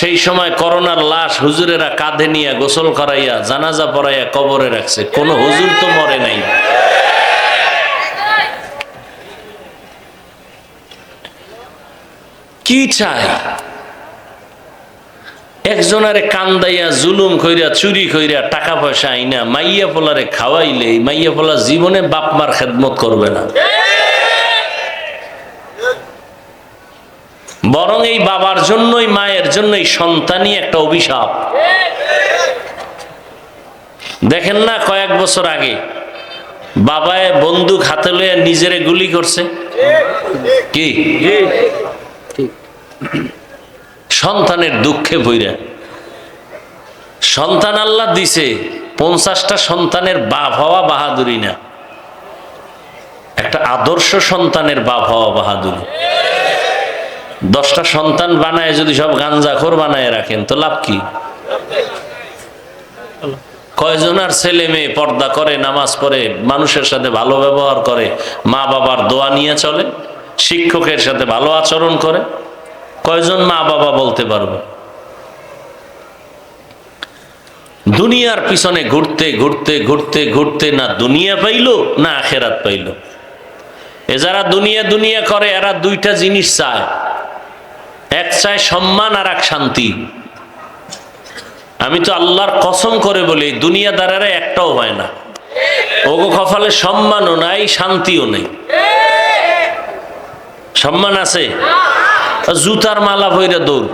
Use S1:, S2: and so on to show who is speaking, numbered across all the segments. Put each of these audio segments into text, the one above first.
S1: সেই সময় করোনার লাশ হুজুরেরা কাঁধে নিয়ে গোসল করাইয়া জানাজা পড়াইয়া কবরে রাখছে, কোন হুজুর তো মরে নাই। কি চায়? একজনারে কান্দাইয়া জুলুম কইরা চুরি কইরা টাকা পয়সা আইনা মাইয়া পোলারে খাওয়াইলে মাইয়া পোলা জীবনে বাপ মার খেদমত করবে না, বরং এই বাবার জন্যই মায়ের জন্যই সন্তানই একটা অভিশাপ। দেখেন না কয়েক বছর আগে বাবায় বন্দুক হাতে লইয়া নিজেরে গুলি করছে, কি সন্তানের দুঃখে বইরা। সন্তান আল্লাহ দিছে, 50টা সন্তানের বাপ হওয়া বাহাদুরি না, একটা আদর্শ সন্তানের বাপ হওয়া বাহাদুরি। 10টা সন্তান বানায় যদি সব গাঞ্জাখোর বানায় রাখেন তো লাভ কি? কয়জনার ছেলে মেয়ে পর্দা করে, নামাজ পড়ে, মানুষের সাথে ভালো ব্যবহার করে, মা বাবার দোয়া নিয়ে চলে, শিক্ষকের সাথে ভালো আচরণ করে? কয়জন মা বাবা বলতে পারবে? দুনিয়ার পিছনে ঘুরতে ঘুরতে ঘুরতে ঘুরতে না দুনিয়া পাইলো না আখেরাত পাইলো। এ যারা দুনিয়া দুনিয়া করে এরা দুইটা জিনিস চায়, এক চায় সম্মান আর এক শান্তি। আমি তো আল্লাহর কসম করে বলি দুনিয়াদারেরা একটাও হয় না, ওগো কপালে সম্মানও নাই শান্তিও নেই। সম্মান আছে, জুতার মালা পইরা দৌড়,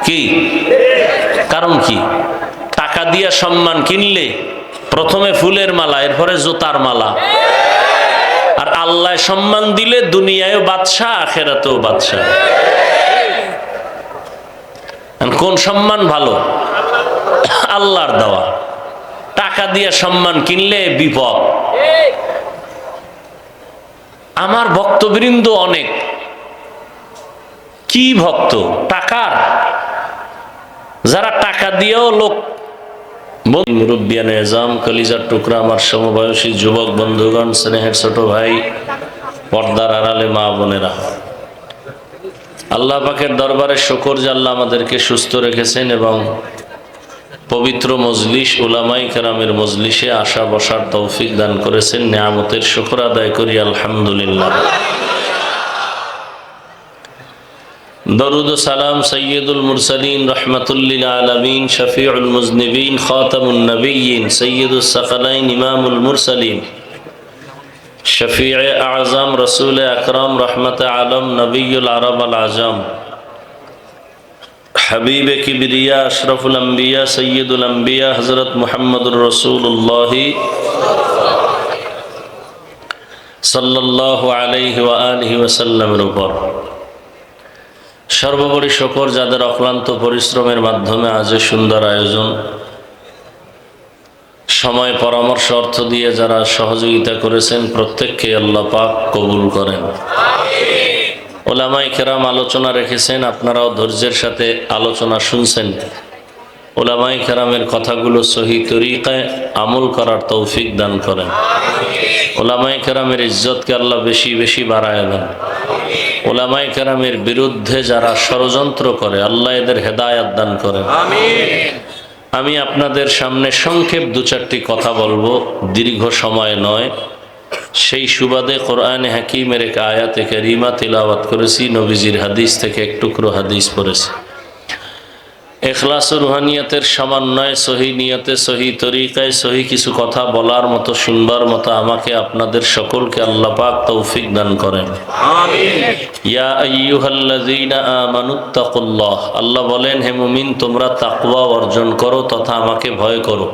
S1: কি কারণ? কি টাকা দিয়া সম্মান কিনলে প্রথমে ফুলের মালা, এরপরে জুতার মালা। আর আল্লাহ সম্মান দিলে দুনিয়ায়ও বাদশাহ আখেরাতেও বাদশাহ। কোন সম্মান ভালো? আল্লাহর দেওয়া। টাকা দিয়ে সম্মান কিনলে বিপদ। আমার ভক্তবৃন্দ অনেক, কি ভক্ত টাকার, যারা টাকা দিয়েও লোক। মুরব্বিয়ানে এজাম, কলিজার টুকরা, আমার সমবয়সী যুবক বন্ধুগণ, স্নেহের ছোট ভাই, পর্দার আড়ালে মা বোনেরা, আল্লাহ পাকের দরবারে শুকর যে আল্লাহ আমাদেরকে সুস্থ রেখেছেন এবং পবিত্র মজলিস উলামায়ে কেরামের মজলিসে আসা বসার তৌফিক দান করেছেন। নিয়ামতের শুকর আদায় করি আলহামদুলিল্লাহ। দরুদ ও সালাম সৈয়দুল মুরসালিন রহমাতুল লিল আলামিন শফিউল মুজনিবিন খাতামুন নবিয়্যিন সৈয়দুস সাকালাইন ইমামুল মুরসালিন শফিয়ে আজম রসুল আকরাম রহমত আলম নবীল আরব আল আজম হাবিব কিবরিয়া আশরফুল আম্বিয়া সৈয়দুল আম্বিয়া হজরত মুহাম্মদুর রাসূলুল্লাহ সাল্লাল্লাহু আলাইহি ওয়া আলিহি ওয়াসাল্লামের উপর সর্বোপরি শুকর যাদের অক্লান্ত পরিশ্রমের মাধ্যমে আজ সুন্দর আয়োজন, সময় পরামর্শ অর্থ দিয়ে যারা সহযোগিতা করেছেন প্রত্যেককে আল্লাহ পাক কবুল করেন। উলামায়ে কেরাম আলোচনা রেখেছেন, আপনারাও ধৈর্যের সাথে আলোচনা শুনছেন। উলামায়ে কেরামের কথাগুলো সহি তরিকায় আমল করার তৌফিক দান করেন। উলামায়ে কেরামের ইজ্জতকে আল্লাহ বেশি বেশি বাড়ায় দেন। উলামায়ে কেরামের বিরুদ্ধে যারা ষড়যন্ত্র করে আল্লাহ এদের হেদায়েত দান করেন। আমি আপনাদের সামনে সংক্ষেপ 2-4টি কথা বলবো, দীর্ঘ সময় নয়। সেই সুবাদে কোরআনে হাকিমের এক আয়াতে কারিমা তিলাওয়াত করেছি, নবীজির হাদিস থেকে এক টুকরো হাদিস পড়েছি। ইখলাস ও রুহানিয়াতের সমন্বয়ে সহি নিয়তে সহি তরিকায় সহি কিছু কথা বলার মতো শুনবার মতো আমাকে আপনাদের সকলকে আল্লাহ পাক তৌফিক দান করেন। আমিন। ইয়া আইয়ুহাল্লাযীনা আমানুত্তাকুল্লাহ, আল্লাহ বলেন হে মুমিন তোমরা তাকওয়া অর্জন করো তথা আমাকে ভয় করো।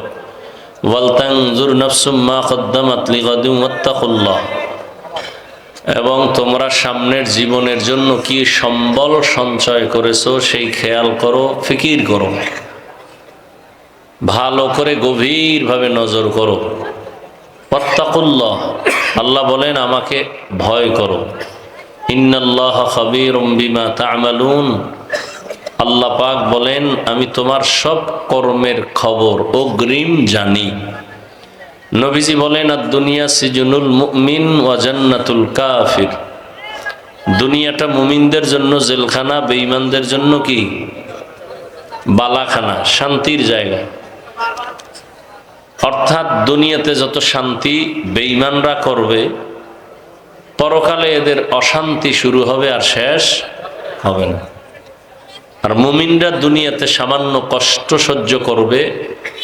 S1: ওয়ালতানজুর নাফসুম মা কদ্দামাত লিগাদিন ওয়াত্তাকুল্লাহ, এবং তোমরা সামনের জীবনের জন্য কি সম্বল সঞ্চয় করেছো সেই খেয়াল করো, ফিকির করো, ভালো করে গভীরভাবে নজর করো। ওয়াত্তাকুল্লাহ, আল্লাহ বলেন আমাকে ভয় করো। ইন্নাল্লাহা খাবীরুম বিমা তা'মালুন, আল্লাহ পাক বলেন আমি তোমার সব কর্মের খবর অগ্রিম জানি। নবীজি বলেন আদ-দুনিয়া সিজনুল মুমিন ওয়া জান্নাতুল কাফির, দুনিয়াটা মুমিনদের জন্য জেলখানা, বেঈমানদের জন্য কি বালাখানা, শান্তির জায়গা। অর্থাৎ দুনিয়াতে যত শান্তি বেঈমানরা করবে, পরকালে এদের অশান্তি শুরু হবে আর শেষ হবে না। আর মুমিনরা দুনিয়াতে সামান্য কষ্ট সহ্য করবে,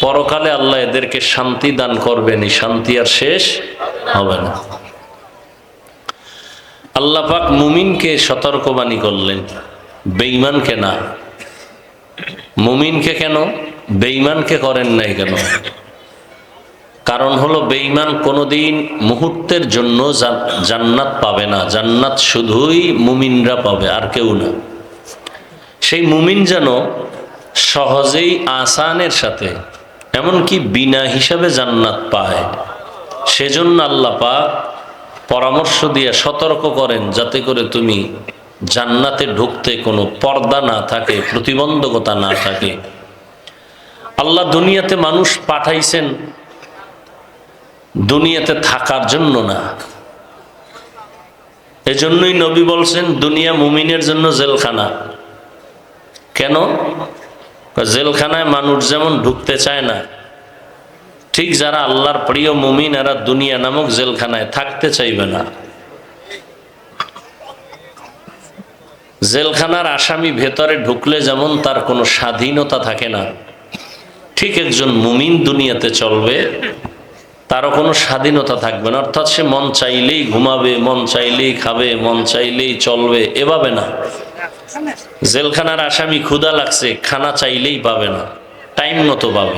S1: পরকালে আল্লাহ এদেরকে শান্তি দান করবেন, এই শান্তি আর শেষ হবে না। আল্লাহ পাক মুমিনকে সতর্কবাণী করলেন, বেঈমানকে না। মুমিনকে কেন, বেঈমানকে করেন নাই কেন? কারণ হলো বেঈমান কোনোদিন মুহূর্তের জন্য জান্নাত পাবে না। জান্নাত শুধুই মুমিনরা পাবে, আর কেউ না। সেই মুমিন যেন সহজেই আসানের সাথে, এমনকি বিনা হিসাবে জান্নাত পায়, সেজন্য আল্লাহ পাক পরামর্শ দিয়ে সতর্ক করেন, যাতে করে তুমি জান্নাতে ঢুকতে কোনো পর্দা না থাকে, প্রতিবন্ধকতা না থাকে। আল্লাহ দুনিয়াতে মানুষ পাঠাইছেন দুনিয়াতে থাকার জন্য না। এজন্যই নবী বলছেন দুনিয়া মুমিনের জন্য জেলখানা। কেন? জেলখানায় মানুষ যেমন ঢুকতে চায় না, ঠিক যারা আল্লাহর প্রিয় মুমিন এরা দুনিয়া নামক জেলখানায় থাকতে চাইবে না। জেলখানার আসামি ভেতরে ঢুকলে যেমন তার কোনো স্বাধীনতা থাকে না, ঠিক একজন মুমিন দুনিয়াতে চলবে, তারও কোনো স্বাধীনতা থাকবে না। অর্থাৎ সে মন চাইলেই ঘুমাবে, মন চাইলেই খাবে, মন চাইলেই চলবে, এভাবে না। জেলখানার আসামি ক্ষুধা লাগছে, খানা চাইলেই পাবে না, টাইম মতো পাবে।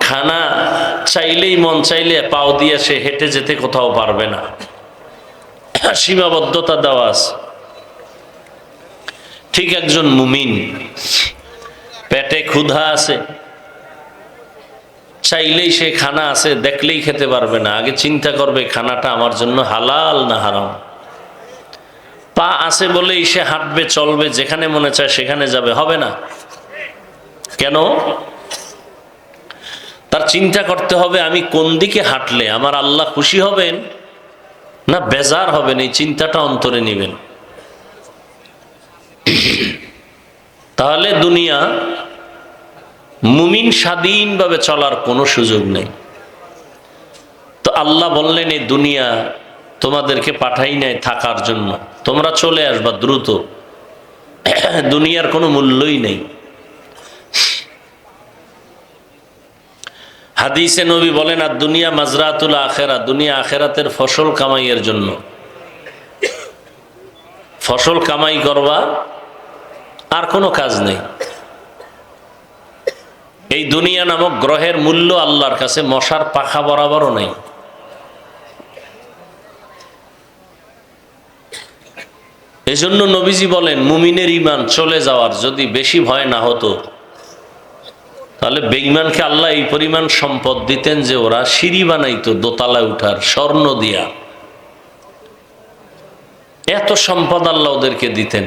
S1: খানা চাইলেই মন চাইলে পাও দিয়ে সে হেঁটে যেতে কোথাও পারবে না, সীমাবদ্ধতা দেওয়া আছে। ঠিক একজন মুমিন পেটে ক্ষুধা আছে, চাইলেই সে খানা আছে, দেখলেই খেতে পারবে না, আগে চিন্তা করবে খানাটা আমার জন্য হালাল না হারাম। পা আছে বলেই সে হাঁটবে, চলবে, যেখানে মনে চায় সেখানে যাবে, হবে না। কেন? তার চিন্তা করতে হবে আমি কোন দিকে হাঁটলে আমার আল্লাহ খুশি হবেন না বেজার হবেন, এই চিন্তাটা অন্তরে নেবেন। তাহলে দুনিয়া মুমিন স্বাধীনভাবে চলার কোনো সুযোগ নেই। তো আল্লাহ বললেন এই দুনিয়া তোমাদেরকে পাঠাই নাই থাকার জন্য, তোমরা চলে আসবা দ্রুত, দুনিয়ার কোনো মূল্যই নেই। হাদিসে নবী বলেন আর দুনিয়া মাজরাতুল আখেরা, দুনিয়া আখেরাতের ফসল কামাইয়ের জন্য। ফসল কামাই করবা, আর কোনো কাজ নেই। এই দুনিয়া নামক গ্রহের মূল্য আল্লাহর কাছে মশার পাখা বরাবরও নেই। এজন্য নবীজি বলেন মুমিনের ঈমান চলে যাওয়ার যদি বেশি ভয় না হতো, তাহলে বেঈমানকে আল্লাহ এই পরিমাণ সম্পদ দিতেন যে ওরা সিঁড়ি বানাইতো দোতলায় উঠার, স্বর্ণ দিয়া। এত সম্পদ আল্লাহ ওদেরকে দিতেন,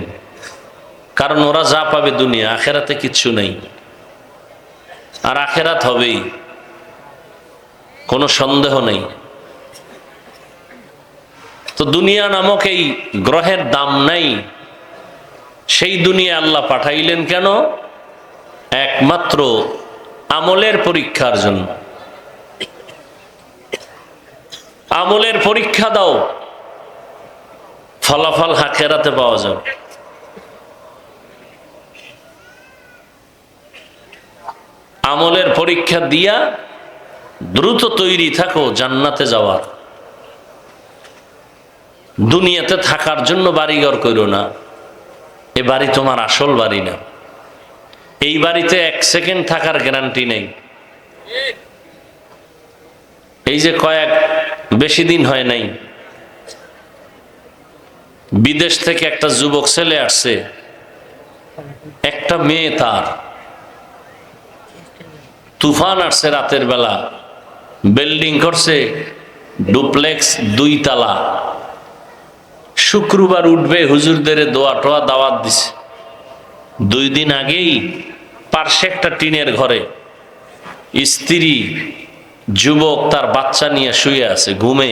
S1: কারণ ওরা যা পাবে দুনিয়া, আখেরাতে কিচ্ছু নেই। আর আখেরাত হবেই, কোনো সন্দেহ নেই। তো দুনিয়া নামক এই গ্রহের দাম নাই, সেই দুনিয়া আল্লাহ পাঠাইলেন কেন? একমাত্র আমলের পরীক্ষার জন্য। আমলের পরীক্ষা দাও, ফলাফল আখিরাতে পাওয়া যাবে। আমলের পরীক্ষা দিয়া দ্রুত তৈরি থাকো জান্নাতে যাওয়ার। দুনিয়াতে থাকার জন্য বাড়িঘর করো না, এ বাড়ি তোমার আসল বাড়ি না। এই বাড়িতে এক সেকেন্ড থাকার গ্যারান্টি নেই। এই যে বেশি দিন হয় নাই, বিদেশ থেকে একটা যুবক ছেলে আসছে, একটা মেয়ে, তার তুফান আসছে রাতের বেলা, বিল্ডিং করছে ডুপ্লেক্স 2 তলা, শুক্রবার উঠবে, হুজুরদের দোয়া টোয়া দাওয়াত দিছে। 2 দিন আগেই পার্শ্বে একটা টিনের ঘরে স্ত্রী, যুবক তার বাচ্চা নিয়ে শুয়ে আছে ঘুমে,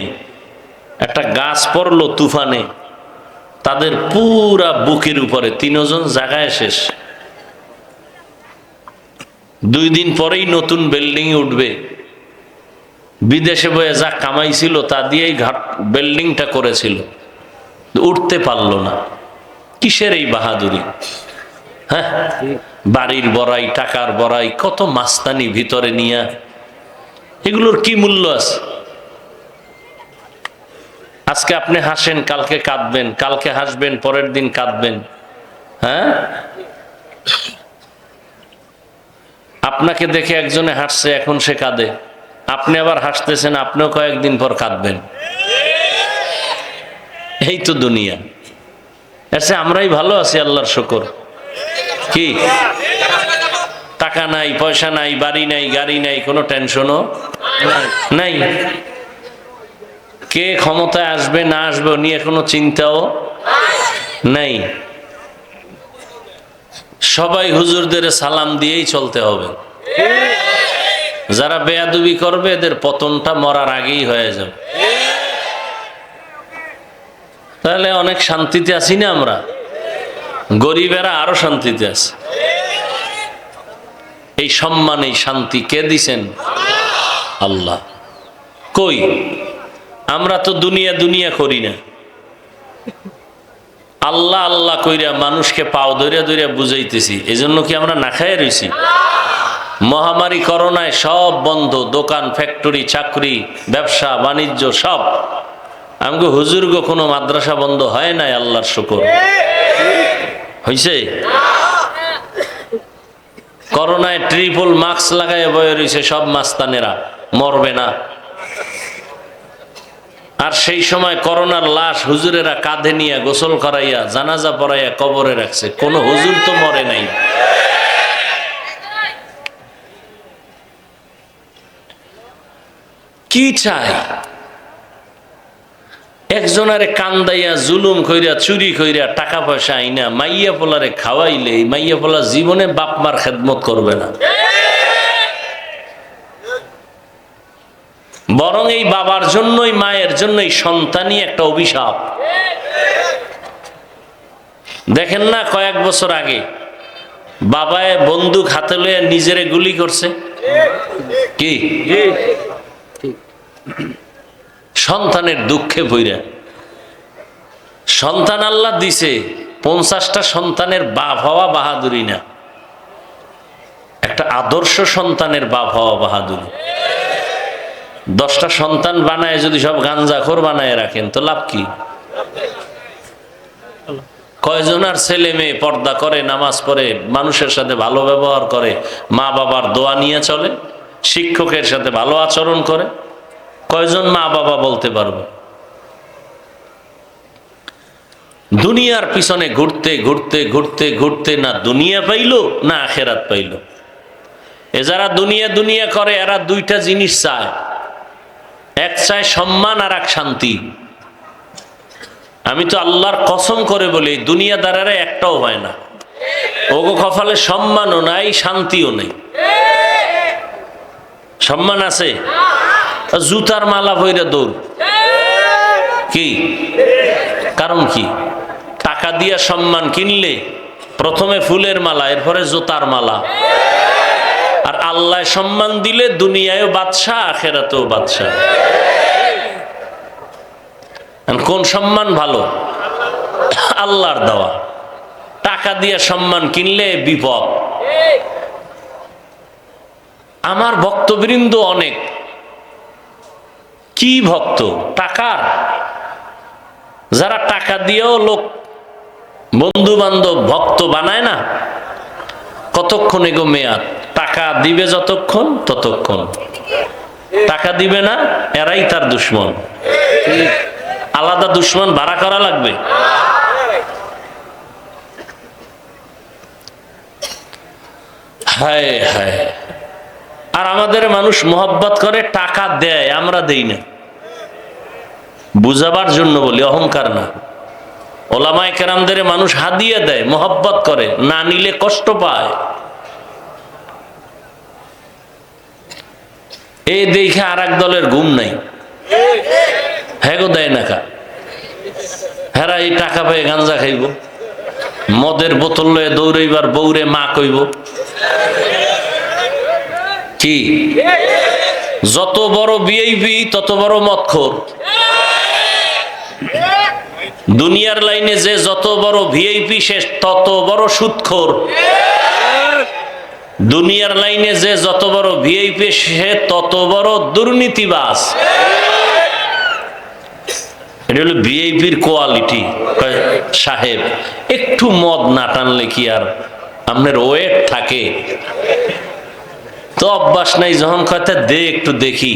S1: একটা গাছ পড়লো তুফানে, তাদের পুরা বুকের উপরে 3 জন জায়গায় শেষ। 2 দিন পরেই নতুন বিল্ডিং উঠবে। বিদেশে বয়ে যা কামাইছিল তা দিয়েই বিল্ডিংটা করেছিল, উঠতে পারলো না। কিসের এই বাহাদুরি? হ্যাঁ, বাড়ির বড়াই, টাকার বড়াই, কত মাস্তানি ভিতরে নিয়া, এগুলোর কি মূল্য আছে? আজকে আপনি হাসেন, কালকে কাঁদবেন, কালকে হাসবেন, পরের দিন কাঁদবেন। হ্যাঁ, আপনাকে দেখে একজনে হাসছে, এখন সে কাঁদে। আপনি আবার হাসতেছেন, আপনিও কয়েকদিন পর কাঁদবেন। এই তো দুনিয়া। এসে আমরাই ভালো আছি, আল্লাহর শুকর। কি টাকা নাই, পয়সা নাই, বাড়ি নাই, গাড়ি নাই, কোনো টেনশনও নাই। কে ক্ষমতায় আসবে না আসবে নিয়ে কোনো চিন্তাও নাই। সবাই হুজুরদের সালাম দিয়েই চলতে হবে। যারা বেয়াদবি করবে এদের পতনটা মরার আগেই হয়ে যাবে। তাহলে অনেক শান্তিতে আছি না আমরা? গরিবেরা আরো শান্তিতে আছে। এই সম্মান, এই শান্তি কে দিছেন? আল্লাহ। কই আমরা তো দুনিয়া দুনিয়া করি না। আল্লাহ আল্লাহ কইরা মানুষকে পাও ধরিয়া ধরিয়া বুঝাইতেছি, এজন্য কি আমরা না খাইয়া রইছি? মহামারী করোনায় সব বন্ধ, দোকান, ফ্যাক্টরি, চাকরি, ব্যবসা বাণিজ্য সব। আমাকে হুজুর গো কোনো মাদ্রাসা বন্ধ হয় নাই, আল্লাহর শুকর। হইছে? করোনায় ট্রিপল মাস্ক লাগায় বয়ে রয়েছে সব মাস্তানেরা, মরবে না। আর সেই সময় করোনার লাশ হুজুরেরা কাঁধে নিয়ে গোসল করাইয়া জানাজা পড়াইয়া কবরে রাখছে, কোনো হুজুর তো মরে নাই। কি চাই? একজনারে কান্দাইয়া জুলুম কইরা, চুরি কইরা, টাকা পয়সা আইনা মাইয়া পোলারে খাওয়াইলে মাইয়া পোলা জীবনে বাপ মার খেদমত করবে না। বরং এই বাবার জন্যই, মায়ের জন্যই সন্তানই একটা অভিশাপ। দেখেন না, কয়েক বছর আগে বাবায় বন্দুক হাতে লইয়া নিজেরে গুলি করছে। কি সন্তানের দুঃখে ভইরা। সন্তান আল্লাহ দিছে, 50টা সন্তানের বাপ হওয়া বাহাদুরি না, একটা আদর্শ সন্তানের বাপ হওয়া বাহাদুরি। 10টা সন্তান বানায় যদি সব গাঞ্জাখোর বানায় রাখেন তো লাভ কি? কয়জনার ছেলে মেয়ে পর্দা করে, নামাজ পড়ে, মানুষের সাথে ভালো ব্যবহার করে, মা বাবার দোয়া নিয়ে চলে, শিক্ষকের সাথে ভালো আচরণ করে? কয়জন মা বাবা বলতে পারবে? দুনিয়ার পিছনে ঘুরতে ঘুরতে ঘুরতে ঘুরতে না দুনিয়া পাইলো না আখেরাত পাইলো। এ যারা দুনিয়া দুনিয়া করে এরা 2টা জিনিস চায়, এক চায় সম্মান আর এক শান্তি। আমি তো আল্লাহর কসম করে বলি, দুনিয়াদারেরা একটাও হয় না। ওগো কপালে সম্মানও নাই, শান্তিও নেই। সম্মান আছে, জুতার মালা পইরা দৌড়। কি কারণ? কি টাকা দিয়া সম্মান কিনলে প্রথমে ফুলের মালা, এরপরে জুতার মালা। আর আল্লাহ সম্মান দিলে দুনিয়ায়ও বাদশা, আখেরাতেও বাদশা। কোন সম্মান ভালো? আল্লাহর দেওয়া। টাকা দিয়া সম্মান কিনলে বিপদ। আমার ভক্তবৃন্দ অনেক, কি ভক্ত টাকার, যারা টাকা দিয়েও লোক বন্ধু বান্ধব ভক্ত বানায় না। কতক্ষণ এগো মেয়াদ? টাকা দিবে যতক্ষণ ততক্ষণ, টাকা দিবে না এরাই তার দুশ্মন। আলাদা দুশ্মন ভাড়া করা লাগবে। হায় হায়। আর আমাদের মানুষ মোহাব্বত করে, টাকা দেয়, আমরা দেই না। বুঝাবার জন্য বলি, অহংকার না। ওলামায়ে কেরামদের মানুষ হাদিয়া দেয়, মোহাব্বত করে, না নিলে কষ্ট পায়। এই দেখে আর এক দলের ঘুম নাই। হ্যাঁ গো, দেয় না কা। হেরা এই টাকা পেয়ে গাঞ্জা খাইব, মদের বোতল লয়ে দৌড়াইবার বউরে মা কইব। কি যত বড় ভিআইপি তত বড় মদখোর। দুনিয়ার লাইনে যে যত বড় ভিআইপি সে তত বড় সুদখোর। দুনিয়ার লাইনে যে যত বড় ভিআইপি সে তত বড় দুর্নীতিবাজ। এটা হলো ভিআইপির কোয়ালিটি। সাহেব একটু মদ না টানলে কি আর আপনার ওয়েট থাকে? তো অভ্যাস নাই, যখন কথা দে একটু দেখি,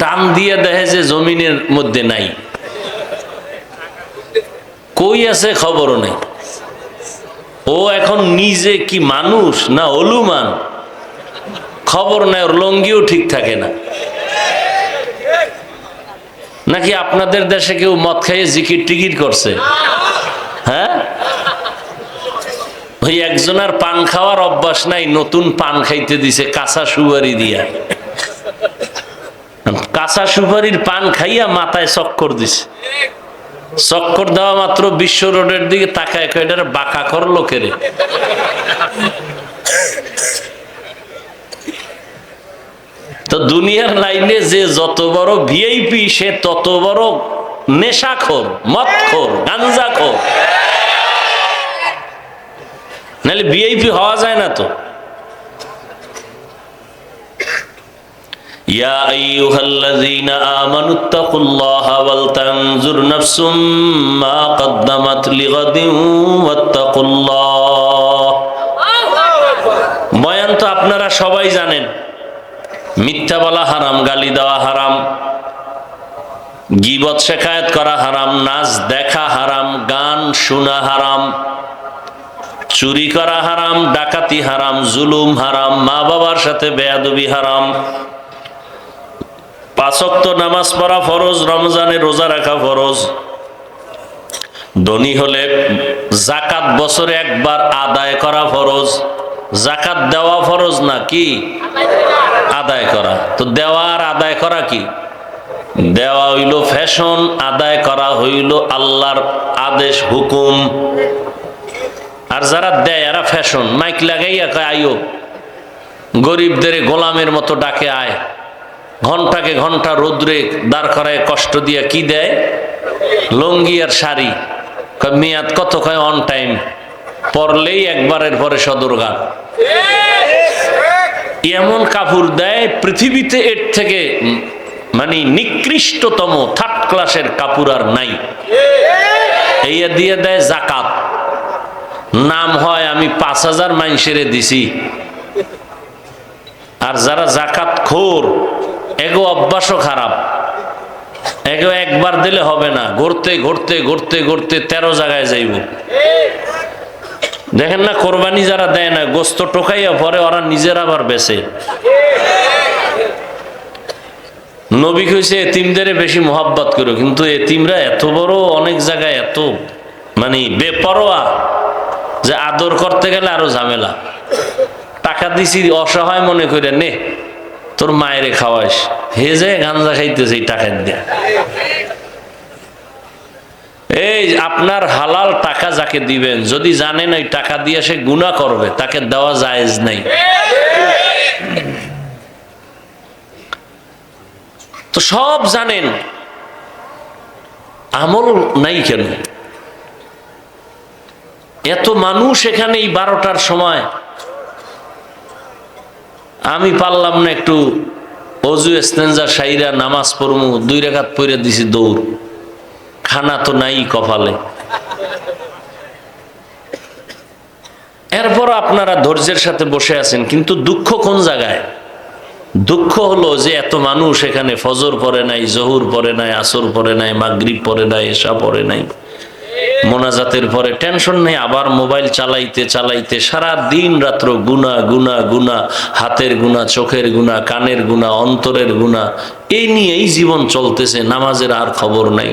S1: টান দিয়ে দেখে যে জমিনের মধ্যে নাই, কই আছে খবরও নেই। ও এখন নিজে কি মানুষ না অলুমান খবর নাই, ওর লঙ্গিও ঠিক থাকে না। নাকি আপনাদের দেশে কেউ মদ খাইয়ে জিকির টিকির করছে? হ্যাঁ, ওই একজনের পান খাওয়ার অভ্যাস নাই, নতুন পান খাইতে দিছে কাঁচা সুপারি দিয়া। কাঁচা সুপারির পান খাইয়া মাথায় চক্কর দিছে। চক্কর দেওয়া মাত্র বিশ্ব রোডের দিকে তাকায় কয়টার বাঁকা কর লোকেরে। তো দুনিয়ার লাইনে যে যত বড় ভিআইপি সে তত বড় নেশাখোর, মদখোর, গাঞ্জাখোর। নাহলে ভিআইপি হওয়া যায় না তো। ইয়া আইয়ুহাল্লাযীনা আমানুত্তাকুল্লাহা ওয়াল তানজুর নাফসুম মা কদ্দামাত লিগাদিন ওয়াত্তাকুল্লাহ। বয়ান তো আপনারা সবাই জানেন। মিথ্যা বলা হারাম, গালি দেওয়া হারাম, গীবত শেখায়েত করা হারাম, নাচ দেখা হারাম, গান শোনা হারাম, চুরি করা হারাম, ডাকাতি হারাম, জুলুম হারাম, মা বাবার সাথে বেয়াদবি হারাম, 5 ওয়াক্ত নামাজ পড়া ফরজ, রমজানে রোজা রাখা ফরজ, ধনী হলে যাকাত বছরে একবার আদায় করা ফরজ। যাকাত দেওয়া ফরজ না, কি আদায় করা। তো দেওয়া আর আদায় করা কি? দেওয়া হইল ফ্যাশন, আদায় করা হইল আল্লাহর আদেশ হুকুম। আর যারা দেয় এরা ফ্যাশন, মাইক লাগাইয়া কয় আইও, গরিবদের গোলামের মতো ডাকে আয়, ঘন্টাকে ঘন্টা রোদ্রে দাঁড় করায় কষ্ট দিয়া কি দেয়? লঙ্গি আর শাড়ি। মেয়াদ কত? কয় অন টাইম, পরলেই একবারের পরে সদরঘাট। এমন কাপড় দেয় পৃথিবীতে এর থেকে মানে নিকৃষ্টতম থার্ড ক্লাসের কাপড় আর নাই। এই দিয়ে দেয় যাকাত, নাম হয় আমি 5000 মাইনসেরে দিছি। আর যারা যাকাত খোর এগো অভ্যাসও খারাপ, এগো একবার দিলে হবে না, ঘুরতে ঘুরতে ঘুরতে ঘুরতে 13 জায়গায় যাইব। দেখেন না কোরবানি যারা দেয় না, গোস্ত টোকাইয়া পরে ওরা নিজেরা আবার বেচে। নবী কইছে এতিমদের বেশি মোহাব্বত করো, কিন্তু এতিমরা এত বড় অনেক জায়গায় এত মানে বেপরোয়া যে আদর করতে গেলে আরো ঝামেলা। টাকা দিছি অসহায় মনে করে, নে তোর মায়েরে খাওয়াইস, হে যে গাঞ্জা খাইতেছে এই টাকা দিয়ে। এই আপনার হালাল টাকা যাকে দিবেন, যদি জানেন ওই টাকা দিয়ে সে গুনাহ করবে, তাকে দেওয়া জায়েজ নাই। তো সব জানেন, আমল নাই কেন? এত মানুষ এখানে এই 12টার সময়, আমি পারলাম না একটু অজু ইস্তেঞ্জা সাইরা নামাজ পড়মু, 2 রাকাত পড়ে দিছি দৌড়, খানা তো নাই কপালে। এরপর আপনারা ধৈর্যের সাথে বসে আছেন, কিন্তু দুঃখ কোন জায়গায়? দুঃখ হলো যে এত মানুষ এখানে ফজর পড়ে নাই, জহুর পড়ে নাই, আসর পড়ে নাই, মাগরিব পড়ে নাই, এশা পড়ে নাই, মোনাজাতের পরে টেনশন নেই, আবার মোবাইল চালাইতে চালাইতে সারা দিন রাত্র গুনাহ গুনাহ গুনাহ, হাতের গুনাহ, চোখের গুনাহ, কানের গুনাহ, অন্তরের গুনাহ, এই নিয়েই জীবন চলতেছে, নামাজের আর খবর নাই।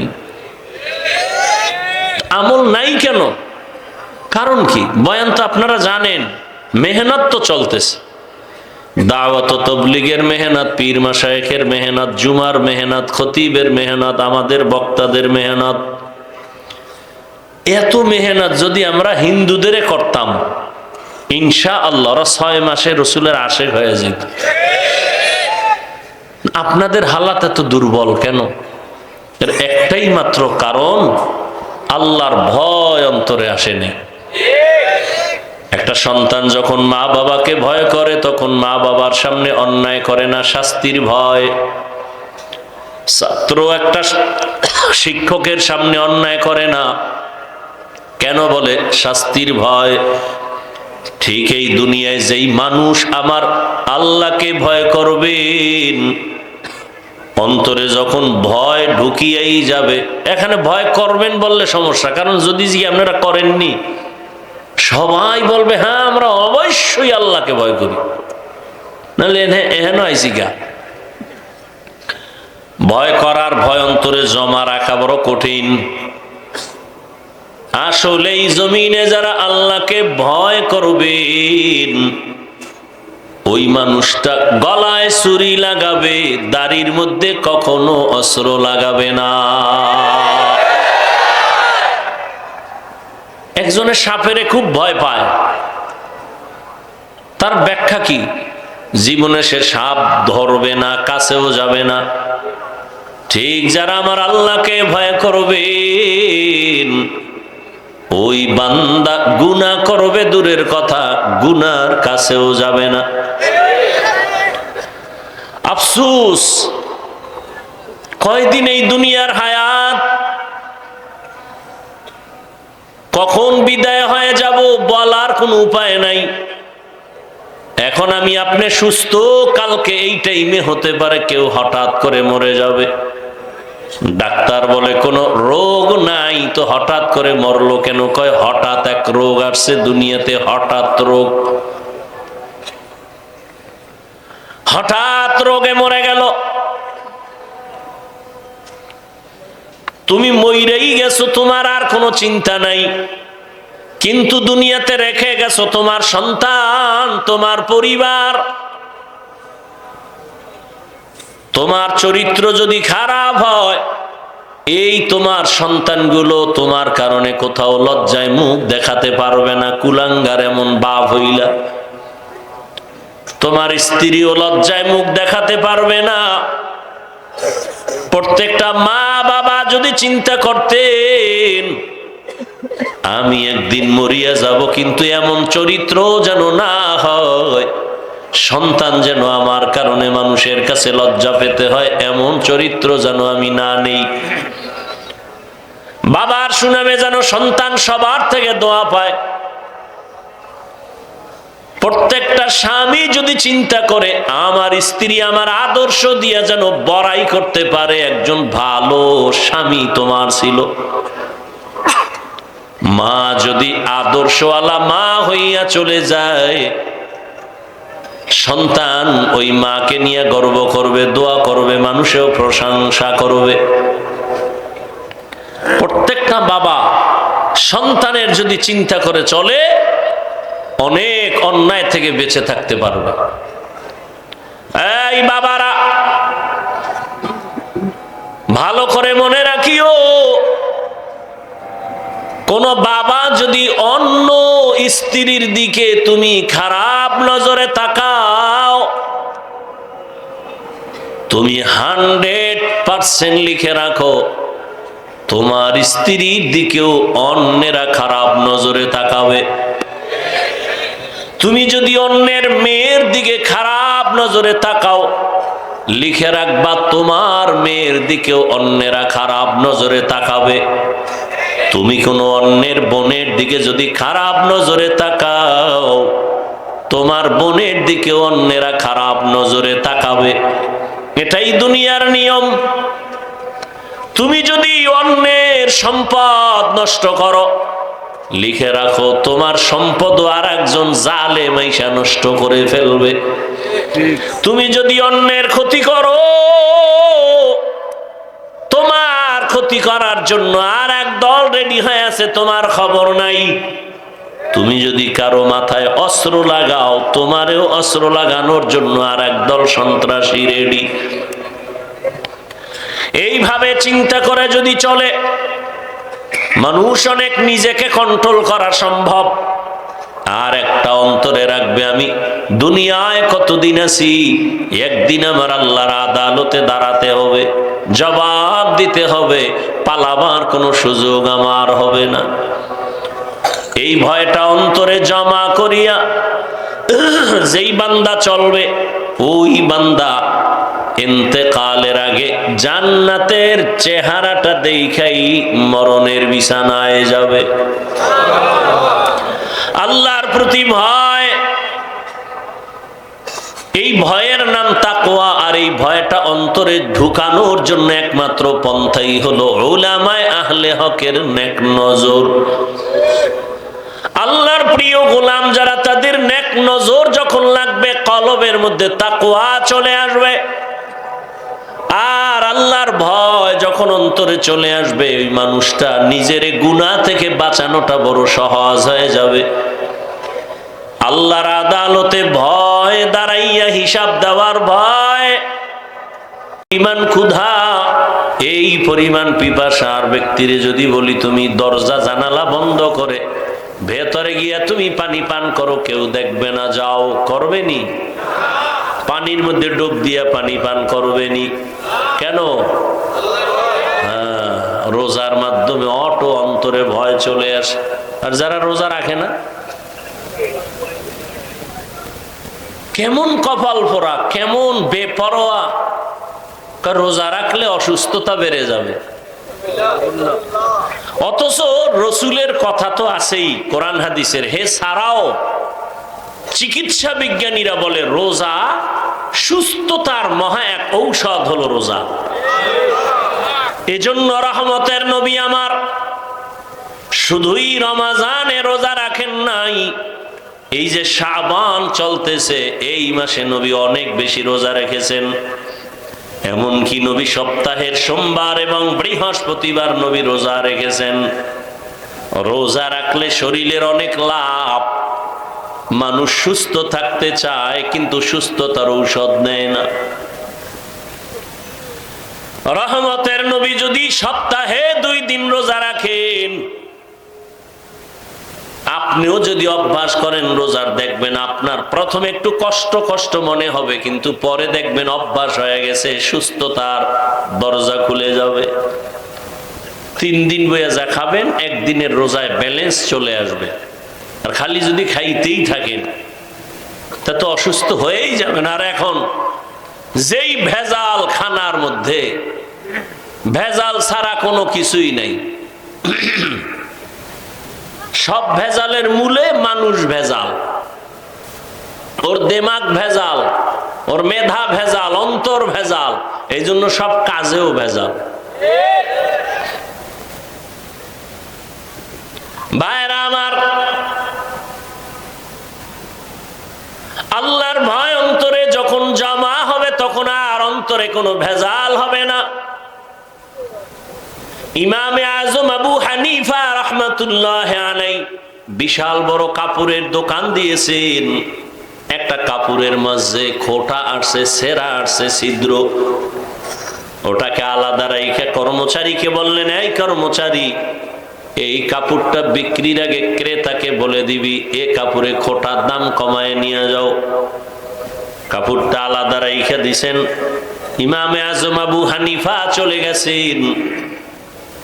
S1: আমল নাই কেন? কারণ কি? বয়ান তো আপনারা জানেন, মেহনত তো চলতেছে, দাওয়াত তাবলীগের মেহনত, পীর মাশায়েখের মেহনত, জুমার মেহনত, খতিবের মেহনত, আমাদের বক্তাদের মেহনত, এত মেহনত যদি আমরা হিন্দুদের করতাম, ইনশাআল্লাহ 6 মাসে রসুলের আশেক হয়ে যেত। আপনাদের হালাত এত দুর্বল কেন? এর একটাই মাত্র কারণ, আল্লাহর ভয় অন্তরে আসেনি। একটা সন্তান যখন মা বাবাকে ভয় করে, তখন মা বাবার সামনে অন্যায় করে না, শাস্তির ভয়। ছাত্র একটা শিক্ষকের সামনে অন্যায় করে না, কেন বলে? শাস্তির ভয়। ঠিক এই দুনিয়ায় যেই মানুষ আমার আল্লাহকে ভয় করবেন, অন্তরে যখন ভয় ঢুকিয়েই যাবে। এখানে ভয় করবেন বললে সমস্যা, কারণ যদি আপনারা করেননি, সবাই বলবে হ্যাঁ আমরা অবশ্যই আল্লাহকে ভয় করি, নাহলে এহেন আইসি গা। ভয় করার ভয় অন্তরে জমা রাখা বড় কঠিন। আসলে এই জমিনে যারা আল্লাহকে ভয় করবেন, ওই মানুষটা গলায় ছুরি লাগাবে, দাড়ির মধ্যে কখনো অস্ত্র লাগাবে না। একজনে সাপেরে খুব ভয় পায়, তার ব্যাখ্যা কি? জীবনে সে সাপ ধরবে না, কাছেও যাবে না। ঠিক যারা আমার আল্লাহকে ভয় করবেন, ওই বান্দা গুনাহ করবে দূরের কথা, গুনার কাছেও যাবে না। আফসোস, কয়দিন এই দুনিয়ার হায়াত, কখন বিদায় হয়ে যাব বলার কোনো উপায় নাই। এখন আমি আপনি সুস্থ, কালকে এই টাইমে হতে পারে কেউ হঠাৎ করে মরে যাবে। ডাক্তার বলে কোনো রোগ নাই, তো হঠাৎ করে মরলো কেন? কয় হঠাৎ এক রোগ আসছে দুনিয়াতে, হঠাৎ রোগ, হঠাৎ রোগে মরে গেল। তুমি মইরেই গেছো, তোমার আর কোনো চিন্তা নাই, কিন্তু দুনিয়াতে রেখে গেছো তোমার সন্তান, তোমার পরিবার। তোমার চরিত্র যদি খারাপ হয়, এই তোমার সন্তানগুলো তোমার কারণে কোথাও লজ্জায় মুখ দেখাতে পারবে না। কুলাঙ্গার এমন বাপ হইলা, তোমার স্ত্রীও লজ্জায় মুখ দেখাতে পারবে না। প্রত্যেকটা মা বাবা যদি চিন্তা করতেন আমি একদিন মরিয়া যাব, কিন্তু এমন চরিত্র যেন না হয়, সন্তান যেন আমার কারণে মানুষের কাছে লজ্জা পেতে হয়, এমন চরিত্র যেন আমি না নেই। বাবার সুনামে যেন সন্তান সবার থেকে দোয়া পায়। প্রত্যেকটা স্বামী যদি চিন্তা করে আমার স্ত্রী আমার আদর্শ দিয়া যেন বড়াই করতে পারে, একজন ভালো স্বামী তোমার ছিল। মা যদি আদর্শওয়ালা মা হইয়া চলে যায়, সন্তান ওই মাকে নিয়ে গর্ব করবে, দোয়া করবে, মানুষেও প্রশংসা করবে। প্রত্যেকটা বাবা সন্তানের যদি চিন্তা করে চলে, অনেক অন্যায় থেকে বেঁচে থাকতে পারবে। এই বাবারা ভালো করে মনে রাখিও, কোন বাবা যদি অন্য স্ত্রীর দিকে তুমি খারাপ নজরে তাকাও, তুমি 100% লিখে রাখো তোমার স্ত্রীর দিকেও অন্যেরা খারাপ নজরে তাকাবে। তুমি যদি অন্যের মেয়ের দিকে খারাপ নজরে তাকাও, লিখে রাখবা তোমার মেয়ের দিকেও অন্যেরা খারাপ নজরে তাকাবে। তুমি কোনো অন্যের বোনের দিকে যদি খারাপ নজরে তাকাও, তোমার বোনের দিকে অন্যেরা খারাপ নজরে তাকাবে। এটাই দুনিয়ার নিয়ম। তুমি যদি অন্যের সম্পদ নষ্ট করো, লিখে রাখো তোমার সম্পদ আর একজন জালেম আইসা নষ্ট করে ফেলবে। তুমি যদি অন্যের ক্ষতি করো, তোমার ক্ষতি করার জন্য আর এক দল রেডি হয়ে আছে, তোমার খবর নাই। তুমি যদি কারো মাথায় অস্ত্র লাগাও, তোমারেও অস্ত্র লাগানোর জন্য আর এক দল সন্ত্রাসী রেডি। এইভাবে চিন্তা করে যদি চলে, মানুষ অনেক নিজেকে কন্ট্রোল করা সম্ভব, আর একটা অন্তরে রাখবে আমি দুনিয়ায় কতদিন আছি, একদিন আমার আল্লাহর আদালতে দাঁড়াতে হবে, জবাব দিতে হবে, পালাবার কোনো সুযোগ আমার হবে না। এই ভয়টা অন্তরে জমা করিয়া যেই বান্দা চলবে, ওই বান্দা ইন্তেকালের আগে জান্নাতের চেহারাটা দেখাই মরণের বিছানায় যাবে। আল্লাহর প্রতি ভয়, এই ভয়ের নাম তাকওয়া। আর এই ভয়টা অন্তরে ঢুকানোর জন্য একমাত্র পন্থাই হলো উলামায়ে আহলে হকের নেক নজর। আল্লাহর প্রিয় গোলাম যারা, তাদের নেক নজর যখন লাগবে, কলবের মধ্যে তাকওয়া চলে আসবে। আর আল্লাহর ভয় যখন অন্তরে চলে আসবে, ওই মানুষটা নিজের গুনাহ থেকে বাঁচানোটা বড় সহজ হয়ে যাবে। আল্লাহর আদালতে ভয়, দাঁড়াইয়া হিসাব দেওয়ার ভয়, ইমান ক্ষুধা, এই পরিমাণ পিপাসার ব্যক্তিরে যদি বলি তুমি দরজা জানালা বন্ধ করে ভেতরে গিয়া তুমি পানি পান করো, কেউ দেখবে না, যাও, করবে নি? পানির মধ্যে ডুব দিয়া পানি পান করবে নি? কেন? রোজার মাধ্যমে অটো অন্তরে ভয় চলে আসে। আর যারা রোজা রাখে না, কেমন কপাল পোড়া, কেমন বেপরোয়া। রোজা রাখলে অসুস্থতা বেড়ে যাবে, অথচ রসুলের কথা তো আছেই কোরআন হাদিসের। হে ছাড়াও চিকিৎসা বিজ্ঞানীরা বলে রোজা সুস্থতার মহা এক ঔষধ হলো রোজা। এজন্য রহমতের নবী আমার শুধুই রমাজানে রোজা রাখেন নাই, এই যে শাবান চলতেছে এই মাসে নবী অনেক বেশি রোজা রেখেছেন। এমনকি নবী সপ্তাহের সোমবার এবং বৃহস্পতিবার নবী রোজা রেখেছেন। রোজা রাখলে শরীরের অনেক লাভ। মানুষ সুস্থ থাকতে চায় কিন্তু সুস্থতার ঔষধ নেয় না। রহমতের নবী যদি সপ্তাহে 2 দিন রোজা রাখেন, আপনিও যদি অভ্যাস করেন রোজার, দেখবেন আপনার প্রথমে একটু কষ্ট কষ্ট মনে হবে, কিন্তু পরে দেখবেন অভ্যাস হয়ে গেছে, সুস্থতার দরজা খুলে যাবে। 3 দিন বইয়া যা খাবেন, একদিনের রোজায় ব্যালেন্স চলে আসবে। আর খালি যদি খাইতেই থাকেন তা তো অসুস্থ হয়েই যাবেন। আর এখন যেই ভেজাল খানার মধ্যে, ভেজাল ছাড়া কোনো কিছুই নাই। সব ভেজালের মূলে মানুষ ভেজাল, ওর দিমাগ ভেজাল, ওর মেধা ভেজাল, অন্তর ভেজাল, এই জন্য সব কাজেও ভেজাল। ভাইরা আমার, আল্লাহর ভয় অন্তরে যখন জমা হবে, তখন আর অন্তরে কোনো ভেজাল হবে না। ইমামে আজম আবু হানিফা রাহমাতুল্লাহ আলাইহি বিশাল বড় কাপড়ের দোকান দিয়েছেন। একটা কাপড়ের মাঝে খোঁটা আসছে, ছেঁড়া আসছে, ছিদ্র। ওটাকে আলাদা রেখে কর্মচারীকে বললেন, এই কর্মচারী, এই কাপড়টা বিক্রির আগে ক্রেতাকে বলে দিবি এ কাপড়ে খোঁটার দাম কমায় নিয়ে যাও। কাপড়টা আলাদা রেখে দিছেন। ইমামে আজম আবু হানিফা চলে গেছেন।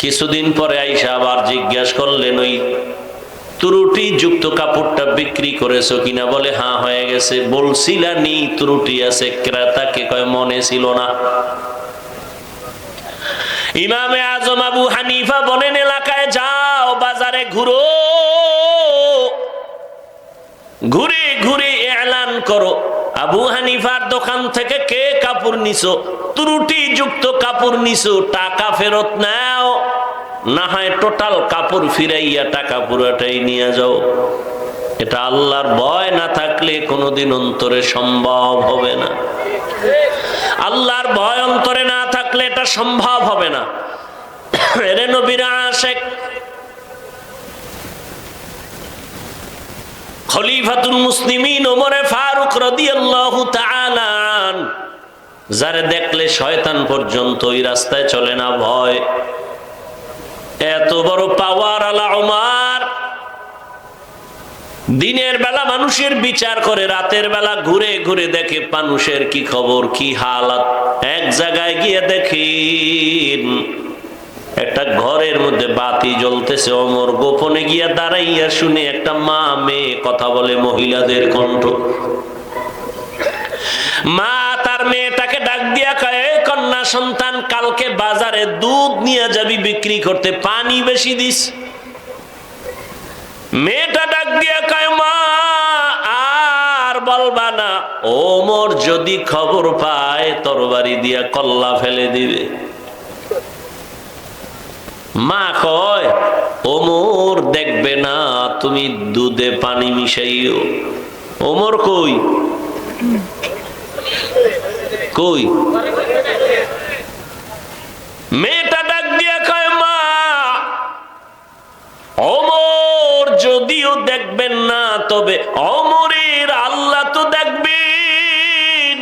S1: কিছুদিন পরে আইসা আবার জিজ্ঞাসা করলেন, ওই ত্রুটি যুক্ত কাপড়টা বিক্রি করেছো কিনা? বলে হ্যাঁ হয়ে গেছে। বলছিলা নি ত্রুটি আছে? ক্রেতাকে কয় মনে ছিল না। ইমামে আজম আবু হানিফা বলেন, এলাকায় যাও, বাজারে ঘুরো, ঘুরে ঘুরে এলান করো, আবু হানিফার দোকান থেকে কে কাপড় নিছো, ত্রুটি যুক্ত কাপড় নিছো, টাকা ফেরত নাও, না হয় টোটাল কাপড় ফিরাইয়া টাকা পুরোটাই নিয়ে যাও। এটা আল্লাহর ভয় না থাকলে কোনোদিন অন্তরে সম্ভব হবে না। আল্লাহর ভয় অন্তরে না থাকলে এটা সম্ভব হবে না। এরে নবীর আশিক খলিফাতুল মুসলিমিন ওমর ফারুক রাদিয়াল্লাহু তাআলা যারে দেখলে শয়তান পর্যন্ত ওই রাস্তায় চলে না, ভয়। এত বড় পাওয়ার আলা ওমর, দিনের বেলা মানুষের বিচার করে, রাতের বেলা ঘুরে ঘুরে দেখে মানুষের কি খবর, কি হালাত। এক জায়গায় গিয়ে দেখেন একটা ঘরের মধ্যে বাতি জ্বলতেছে, ওমর গোপনে গিয়া দাঁড়াইয়া শুনে একটা মা মেয়ে কথা বলে, মহিলাদের কণ্ঠ। মা তার মেয়েটাকে ডাক দিয়া কয়, কন্যা সন্তান, কালকে বাজারে দুধ নিয়ে যাবি বিক্রি করতে, পানি বেশি দিস। মেয়েটা ডাক দিয়া কয়, মা আর বলবা না, ওমর যদি খবর পায় তরবারি দিয়া কল্লা ফেলে দিবে। মা কয়, ওমর দেখবে না তুমি দুধে পানি মিশাইও। ওমর কই কই? মেয়েটা ডাক দিয়া কয়, মা ওমর যদিও দেখবেন না, তবে ওমরের আল্লাহ তো দেখবেন।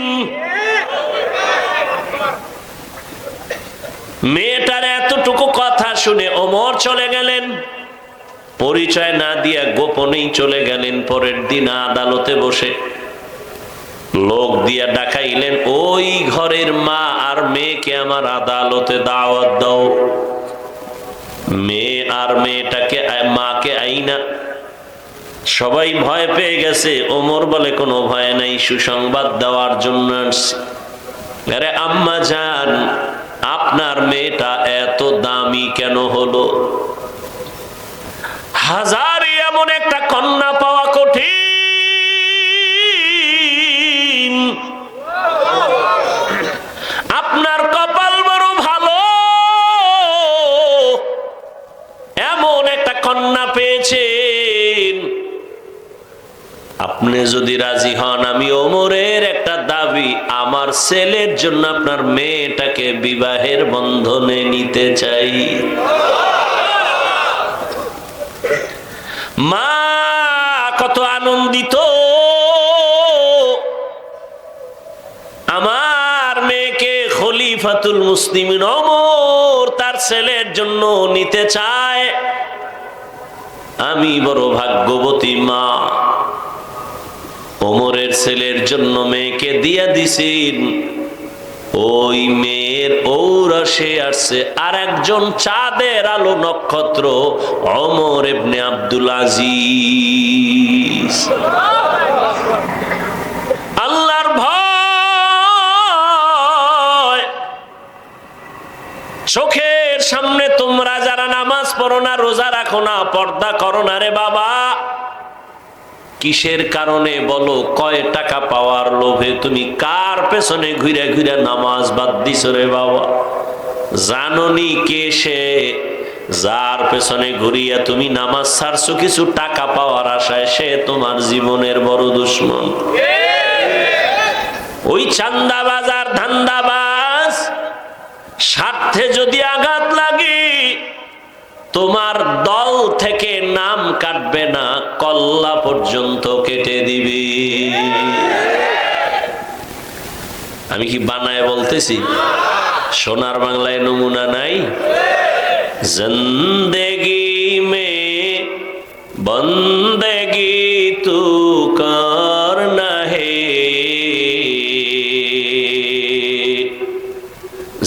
S1: মেয়েটার এতটুকু কথা শুনে ওমর চলে গেলেন, পরিচয় না দিয়া গোপনেই চলে গেলেন। পরের দিন আদালতে বসে লোক দিয়া ডাকাইলেন, ওই ঘরের মা আর মেয়েকে আমার আদালতে দাওয়াত দাও। মেয়ে আর মেয়েটাকে, মাকে আইনা। সবাই ভয় পেয়ে গেছে। ওমর বলে, কোনো ভয় নাই, সুসংবাদ দেওয়ার জন্য আসছি। আরে আম্মা জান, আপনার মেয়েটা এত দামি কেন হলো? হাজারে এমন একটা কন্যা পাওয়া কঠিন, আপনার কপাল বড় ভালো, এমন একটা কন্যা পেয়েছেন। আপনি যদি রাজি হন, আমি ওমরের একটা দাবি, আমার ছেলের জন্য আপনার মেয়েটাকে বিবাহের বন্ধনে নিতে চাই। মা কত আনন্দিত, আমার মেয়েকে খলিফাতুল মুসলিমিন ওমর তার ছেলের জন্য নিতে চায়। আমি বড় ভাগ্যবতী মা, ওমরের ছেলের জন্য মেয়েকে দিয়া দিছেন। ওই মেয়ের ঔরসে আসছে আর একজন চাঁদের আলো নক্ষত্র, ওমর ইবনে আব্দুল আজিজ। আল্লাহর ভয়, চোখের সামনে তোমরা যারা নামাজ পড়ো না, রোজা রাখো না, পর্দা করো না রে বাবা, কিসের কারণে বলো? কয় টাকা পাওয়ার লোভে তুমি কার পেছনে ঘুরে ঘুরে নামাজ বাদ দিছ রে বাবা? জাননি কে সে, যার পেছনে ঘুরিয়া তুমি নামাজ ছাড়ছো কিছু টাকা পাওয়ার আশায়? সে তোমার জীবনের বড় দুশ্মন। ওই চান্দাবাজ আর ধান্দাবাজ, স্বার্থে যদি আঘাত লাগে তোমার দল থেকে নাম কাটবে না, কল্লা পর্যন্ত কেটে দিবে। আমি কি বানায় বলতেছি? সোনার বাংলায় নমুনা নাই? জিন্দেগি মে বন্দেগি তু করনা হে,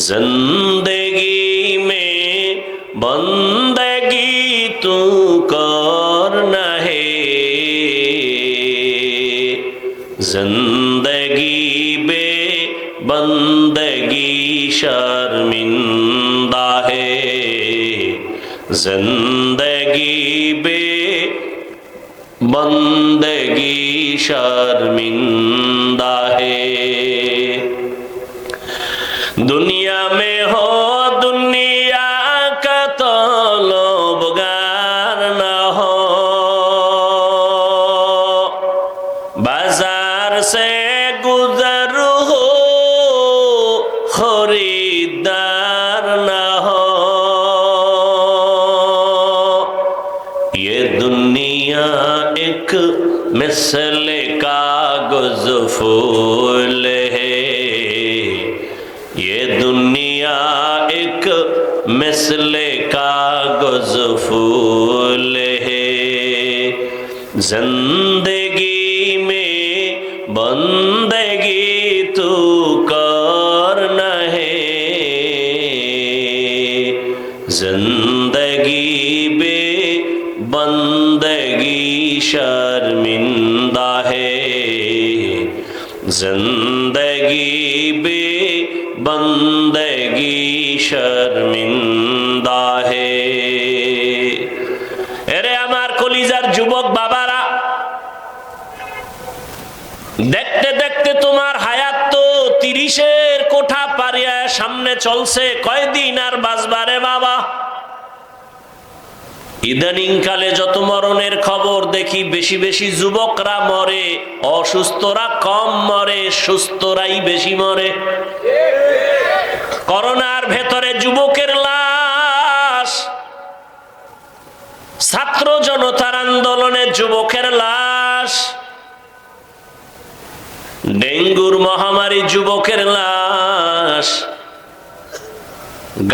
S1: জিন্দেগি মে বন্দেগি তু করনা হে, জিন্দেগি বে বন্দেগি শर्मिंदा है, जिंदगी बे बंदगी शर्मिंदा है। दुनिया में हो दुनिया का तलबगार न हो, बाजार से गुजर हो खरीदार न हो, ये दुनिया एक मिसल कागज फूल है, ये दुनिया एक मिसल कागज जिंदगी में बंदगी तू करना है, जिंदगी बे बंदगी शर्मिंदा है, जिंदगी बे बंदगी शर्मिंदा है। এরে আমার কলিজার যুবক বাবারা, দেখতে দেখতে তোমার হায়াত তো 30-এর কোঠা পারিয়া সামনে চলছে, কয়দিন আর বাঁচবারে বাবা। ইদানিং কালে যত মরণের খবর দেখি, বেশি বেশি যুবকরা মরে, অসুস্থরা কম মরে, সুস্থরাই বেশি মরে। করোনার ভেতরে যুবকের লাশ, ছাত্র জনতার আন্দোলনে যুবকের লাশ, ডেঙ্গুর মহামারী যুবকের লাশ,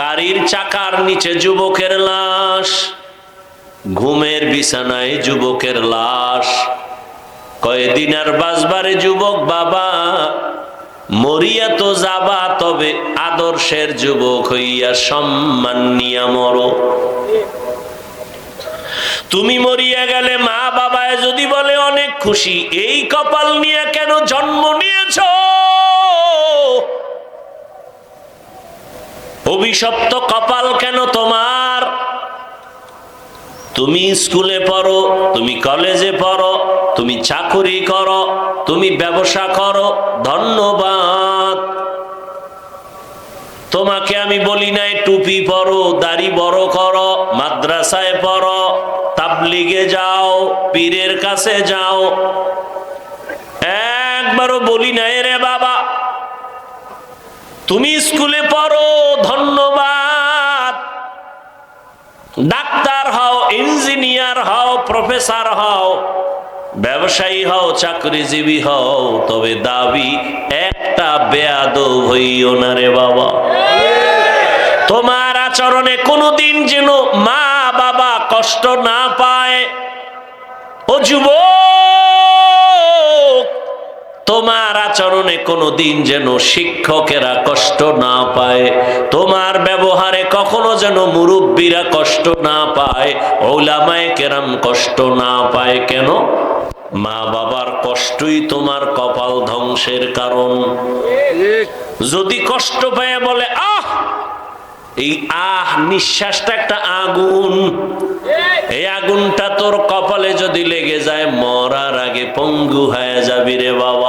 S1: গাড়ির চাকার নিচে যুবকের লাশ, ঘুমের বিছানায় যুবকের লাশ। কয়দিন আর বাঁচবারে যুবক বাবা, মরিয়া তো যাবা, তবে আদর্শের যুবক হইয়া সম্মান নিয়া মরো। তুমি মরিয়া গেলে মা বাবায় যদি বলে অনেক খুশি, এই কপাল নিয়ে কেন জন্ম নিয়েছ? অভিশপ্ত কপাল কেন তোমার? তুমি স্কুলে পড়ো, তুমি কলেজে পড়ো, তুমি চাকরি করো, তুমি ব্যবসা করো, ধন্যবাদ। তোমাকে আমি বলি নাই টুপি পরো, দাড়ি বড় করো, মাদ্রাসায় পড়ো, তাবলিগে যাও, পীরের কাছে যাও, একবারও বলি নাই রে বাবা। তুমি স্কুলে পড়ো, ধন্যবাদ। ডাক্তার হও, ইঞ্জিনিয়ার হও, প্রফেসর হও, ব্যবসায়ী হও, চাকরিজীবী হও, তবে দাবি একটা, বেয়াদব হইও না রে বাবা। তোমার আচরণে কোনোদিন যেন মা বাবা কষ্ট না পায়। ও যুবক, তোমার আচরণে কোনোদিন যেন শিক্ষকেরা কষ্ট না পায়, তোমার ব্যবহারে কখনো যেন মুরব্বীরা কষ্ট না পায়, উলামায়ে কেরাম কষ্ট না পায়। কেন? মা বাবার কষ্টই তোমার কপাল ধ্বংসের কারণ। যদি কষ্ট পায় বলে আহ, এই আহ নিঃশ্বাসটা একটা আগুন, এই আগুনটা তোর কপালে যদি লেগে যায়, মরার আগে পঙ্গু হয়ে যাবি রে বাবা।